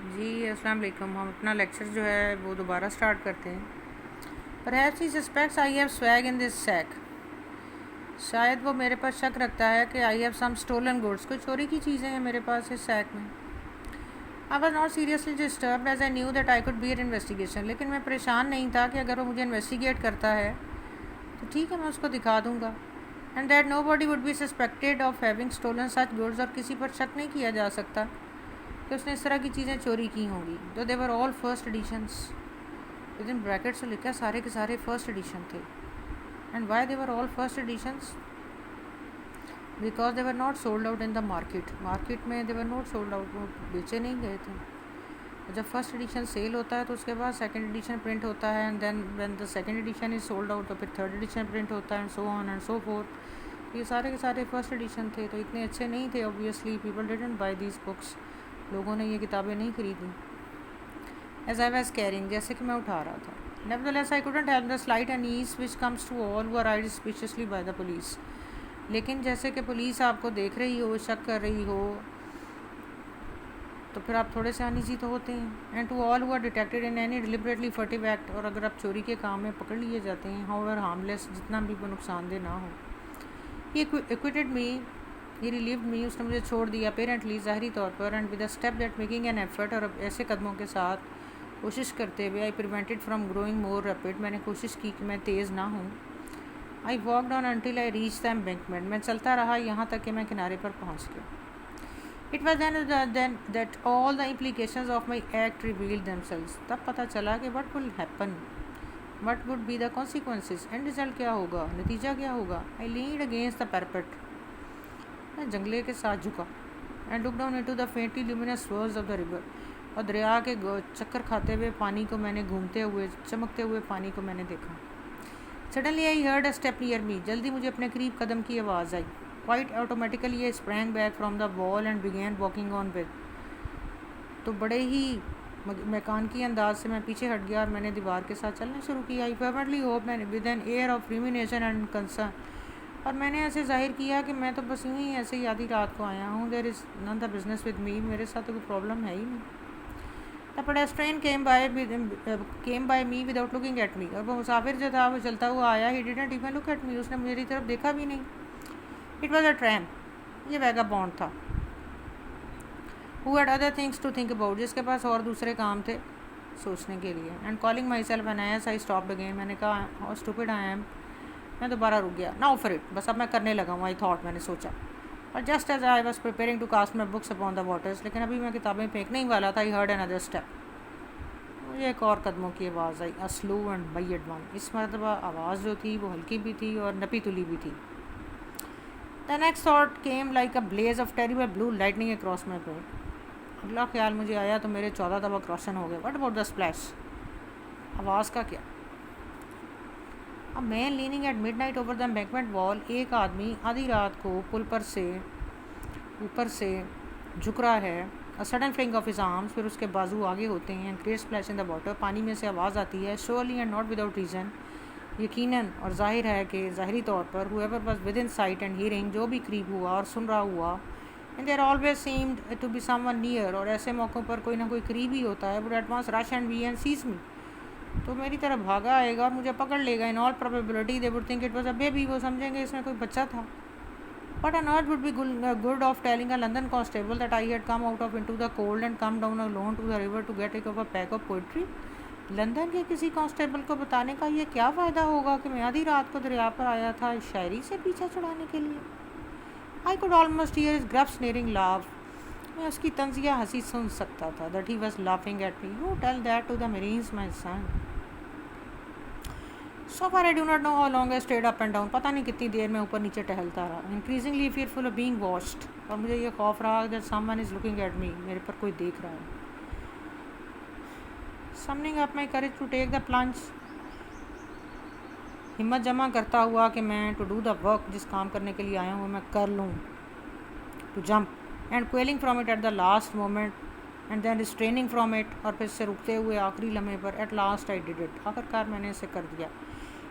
जी अस्सलाम वालेकुम। हम अपना लेक्चर जो है वो दोबारा स्टार्ट करते हैं। Perhaps he suspects I have swag in this sack. शायद वो मेरे पर शक रखता है कि I have some stolen goods, कोई चोरी की चीज़ें हैं मेरे पास इस सैक में। I was not seriously disturbed as I knew that I could be an investigation. लेकिन मैं परेशान नहीं था कि अगर वो मुझे इन्वेस्टिगेट करता है तो ठीक है, मैं उसको दिखा दूँगा। And that nobody would be suspected of having stolen such goods, और किसी पर शक नहीं किया जा सकता कि उसने इस तरह की चीज़ें चोरी की होंगी। तो they were all first editions, within bracket से लिखा सारे के सारे फर्स्ट एडिशन थे। And why they were all first editions? Because they were not sold out in the market में they were not sold out, वो बेचे नहीं गए थे। और जब फर्स्ट एडिशन सेल होता है तो उसके बाद सेकंड एडिशन प्रिंट होता है, and then when the second edition is sold out तो फिर थर्ड एडिशन प्रिंट होता है, and so on and so forth. ये सारे के सारे फर्स्ट एडिशन थे, तो इतने अच्छे नहीं थे। Obviously people didn't buy these books, लोगों ने ये किताबें नहीं खरीदी। एज आई वॉज कैरिंग, जैसे कि मैं उठा रहा था। Nevertheless I couldn't help the slight unease which comes to all who are eyed suspiciously by the police. लेकिन जैसे कि पुलिस आपको देख रही हो, शक कर रही हो, तो फिर आप थोड़े से अनईजी तो होते हैं। And to all who are detected in any deliberately furtive act, और अगर आप चोरी के काम में पकड़ लिए जाते हैं, हाउएवर हार्मलेस, जितना भी वो नुकसानदेह ना हो। ही एक्विटेड मी, ही रिलीव्ड मी, उसने मुझे छोड़ दिया अपेरेंटली, ज़ाहरी तौर पर। And with a step that making an effort, और ऐसे कदमों के साथ कोशिश करते हुए। I prevented from growing more rapid, मैंने कोशिश की कि मैं तेज़ ना हूँ। I walked on until I reach the embankment, मैं चलता रहा यहाँ तक कि मैं किनारे पर पहुँच गया। It was then that all the implications of my act revealed themselves, तब पता चला कि what will happen, what would be the consequences, and result क्या होगा, नतीजा क्या होगा। I leaned against the parapet, मैं जंगले के साथ झुका। And looked down into the faintly luminous swirls of the river, और दरिया के चक्कर खाते हुए पानी को मैंने घूमते हुए, चमकते हुए पानी को मैंने देखा। Suddenly I heard a step near me, जल्दी मुझे अपने करीब कदम की आवाज़ आई। Quite automatically I sprang back from the wall and began walking on with, तो बड़े ही मैकानकी अंदाज से मैं पीछे हट गया और मैंने दीवार के साथ चलना शुरू किया। आई फर्मेंटली होप, मैंने with an air of rumination and concern, और मैंने ऐसे जाहिर किया कि मैं तो बस यूँ ही ऐसे ही आधी रात को आया हूँ। There is none the business with me, मेरे साथ तो कोई प्रॉब्लम है ही नहीं। The pedestrian came by me without looking at me, और वो मुसाफिर जो था वो चलता हुआ आया। He didn't even look at me, उसने मेरी तरफ देखा भी नहीं। इट वॉज अ ट्रैम्प, ये वैगाबॉन्ड था। Who had other things to think about, जिसके पास और दूसरे काम थे सोचने के लिए। And calling my self N S, I stopped again, मैंने कहा हाउ स्टूपिड आई एम, मैं दोबारा रुक गया। नाउ फॉर इट, बस अब मैं करने लगा हूँ। आई थॉट, मैंने सोचा। और just as I was preparing to cast my books upon the waters, लेकिन अभी मैं किताबें फेंकने ही वाला था। आई हर्ड अनदर स्टेप, मुझे एक और कदमों की आवाज़ आई। A slow and bad one, इस मरतबा आवाज़ जो थी वो हल्की भी थी और नपी तुली भी थी। The next thought came like a blaze of terrible blue lightning across my brain. अगला ख्याल मुझे आया तो मेरे 14 तबक रोशन हो गए। व्हाट अबाउट द स्प्लैश, आवाज़ का क्या? A man leaning at midnight over the embankment wall, एक आदमी आधी रात को पुल पर से ऊपर से झुक रहा है। A sudden fling of his arms, फिर उसके बाजू आगे होते हैं। Great splash in the water, पानी में से आवाज़ आती है। Surely and not without reason, यकीनन और ज़ाहिर है कि ज़ाहरी तौर पर। Whoever was within sight and hearing, जो भी करीब हुआ और सुन रहा हुआ। And there always seemed to be someone near, और ऐसे मौक़ों पर कोई ना कोई करीब ही होता है। Would at once rush and be and seize me, तो मेरी तरफ भागा आएगा और मुझे पकड़ लेगा। In all probability they would think it was a baby, वो समझेंगे इसमें कोई बच्चा था। What on earth would be good of telling a London constable that I had come out of into the cold and come down alone to the river to get a pack of poetry? London के किसी constable को बताने का ये क्या फ़ायदा होगा कि मैं आधी रात को दरिया पर आया था शायरी से पीछा छुड़ाने के लिए। I could almost hear his gruff sneering laugh, मैं उसकी तंजिया हंसी सुन सकता था। That he was laughing at me, you tell that to the marines my son. So far I do not know how long I stayed up and down, पता नहीं कितनी देर में ऊपर नीचे टहलता रहा। Increasingly fearful of being watched, और मुझे ये खौफ रहा that someone is looking at मी, मेरे पर कोई देख रहा है। Summoning up my courage to take the plunge, हिम्मत जमा करता हुआ कि मैं टू डू द वर्क, जिस काम करने के लिए आया हूँ मैं कर लूँ। To jump and quailing from it at the last moment and then restraining from it, और फिर से रुकते हुए आखिरी लम्हे पर। At last I did it, आखिरकार मैंने इसे कर दिया।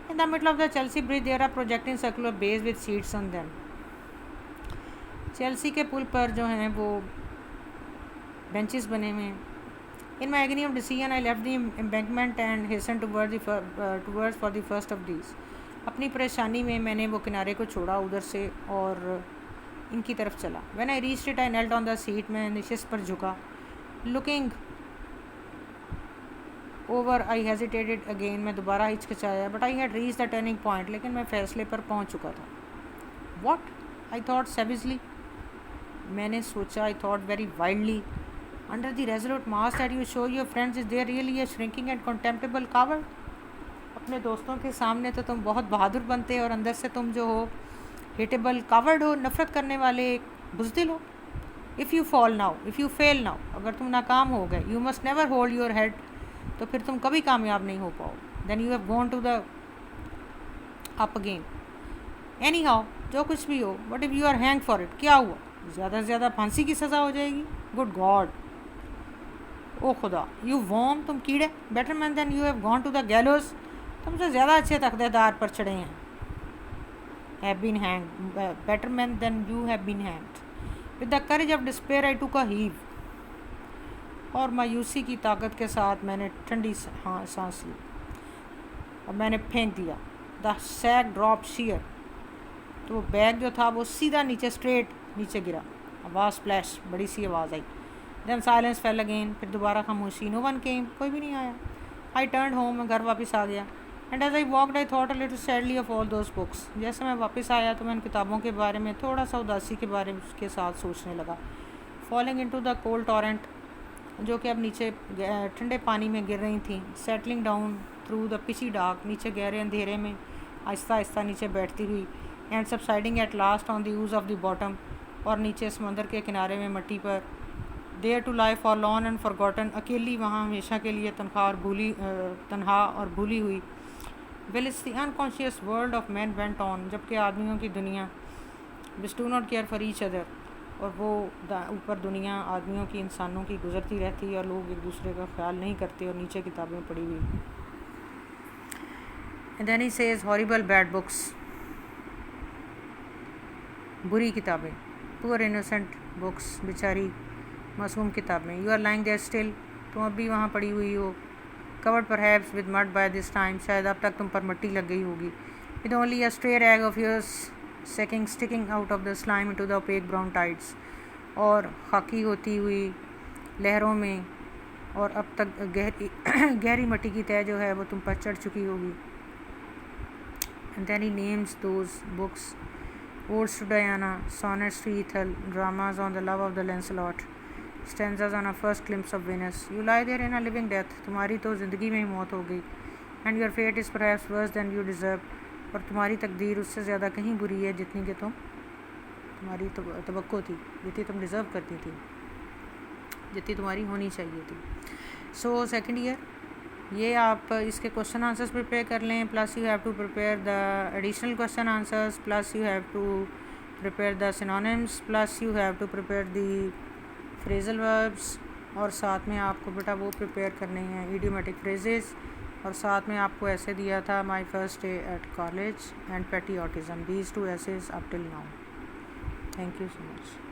In the middle of the Chelsea Bridge there are projecting circular bays with seats on them. Chelsea के पुल पर जो हैं वो बेंचेस बने हुए हैं In my agony of decision, I left the embankment and hastened towards for the first of these. अपनी परेशानी में मैंने वो किनारे को छोड़ा उधर से और इनकी तरफ चला. When I reached it, I knelt on the seat. मैं निशिस पर झुका. Looking over, I hesitated again. मैं दोबारा हिचकिचाया. But I had reached the turning point. लेकिन मैं फैसले पर पहुंच चुका था. What? I thought savagely. मैंने सोचा. I thought very wildly. Under the resolute mask that you show your friends, is there really a shrinking and contemptible coward? अपने दोस्तों के सामने तो तुम बहुत बहादुर बनते और अंदर से तुम जो हो हेटेबल कावर्ड हो, नफरत करने वाले बुज़दिल हो. If you fall now, if you fail now, अगर तुम नाकाम हो गए, you must never hold your head, तो फिर तुम कभी कामयाब नहीं हो पाओ. Then you have gone to the up again. Anyhow, जो कुछ भी हो, but if you are hang for it, क्या हुआ? ज़्यादा से ज़्यादा फांसी की सज़ा हो जाएगी. गुड गॉड, ओ खुदा. यू वॉम, तुम कीड़े. Better man than you have gone to the gallows, तुमसे ज़्यादा अच्छे तख्तेदार पर चढ़े हैं. Have been hang, better man than you have been hanged. With the courage of despair I took a heave, और मायूसी की ताकत के साथ मैंने ठंडी सांस ली और मैंने फेंक दिया. द सैक ड्रॉप शियर, तो वो बैग जो था वो सीधा नीचे स्ट्रेट नीचे गिरा. आवाज़ स्प्लैश, बड़ी सी आवाज़ आई. देन साइलेंस फेल अगेन, फिर दोबारा खामोशी. नो वन केम, कोई भी नहीं आया. आई टर्न होम, मैं घर वापस आ गया. And as I walked I thought a little sadly of all those books. जैसे मैं वापस आया तो मैं उन किताबों के बारे में थोड़ा सा उदासी के बारे में के साथ सोचने लगा. Falling into the cold torrent, जो कि अब नीचे ठंडे पानी में गिर रही थी. Settling down through the pitchy dark, नीचे गहरे अंधेरे में आहिस्ता आहिस्ता नीचे बैठती हुई. And subsiding at last on the ooze of the bottom, और नीचे समंदर के किनारे में मिट्टी पर. There to lie forlorn and forgotten, अकेली वहाँ हमेशा के लिए तनहा और भूली हुई. Well it's the unconscious world of man went on, जबकि आदमियों की दुनिया which do not care for each other, और वो ऊपर दुनिया आदमियों की, इंसानों की गुजरती रहती है और लोग एक दूसरे का ख्याल नहीं करते और नीचे किताबें पड़ी हुई. And then he says horrible bad books, बुरी किताबें. पुअर इनोसेंट बुक्स, बेचारी मासूम किताबें. You are lying there still, तुम अब भी वहाँ पड़ी हुई हो. Covered perhaps with mud by this time, शायद अब तक तुम पर मिट्टी लग गई होगी. With only a stray rag of yours sticking out of the slime into the opaque brown tides, और खाकी होती हुई लहरों में, और अब तक गहरी मिट्टी की तह जो है वो तुम पर चढ़ चुकी होगी. And then he names those books: Odes to Diana, Sonnets to Ethel, Dramas on the Love of the Lancelot, Stanzas on a First Glimpse of Venus. You lie there in a living death, तुम्हारी तो ज़िंदगी में ही मौत हो गई. And your fate is perhaps worse than you deserve, और तुम्हारी तकदीर उससे ज़्यादा कहीं बुरी है जितनी कि तुम्हारी तवक्को थी, जितनी तुम डिज़र्व करती थी, जितनी तुम्हारी होनी चाहिए थी. सो सेकेंड ईयर, ये आप इसके क्वेश्चन आंसर्स प्रिपेयर कर लें, plus you have to prepare the additional question answers, plus you have to prepare the synonyms, plus you have to prepare the phrasal verbs, और साथ में आपको बेटा वो प्रिपेयर करने हैं इडियोमेटिक फ्रेजेस, और साथ में आपको ऐसे दिया था my first day at college and patriotism. These two essays up till now. Thank you so much.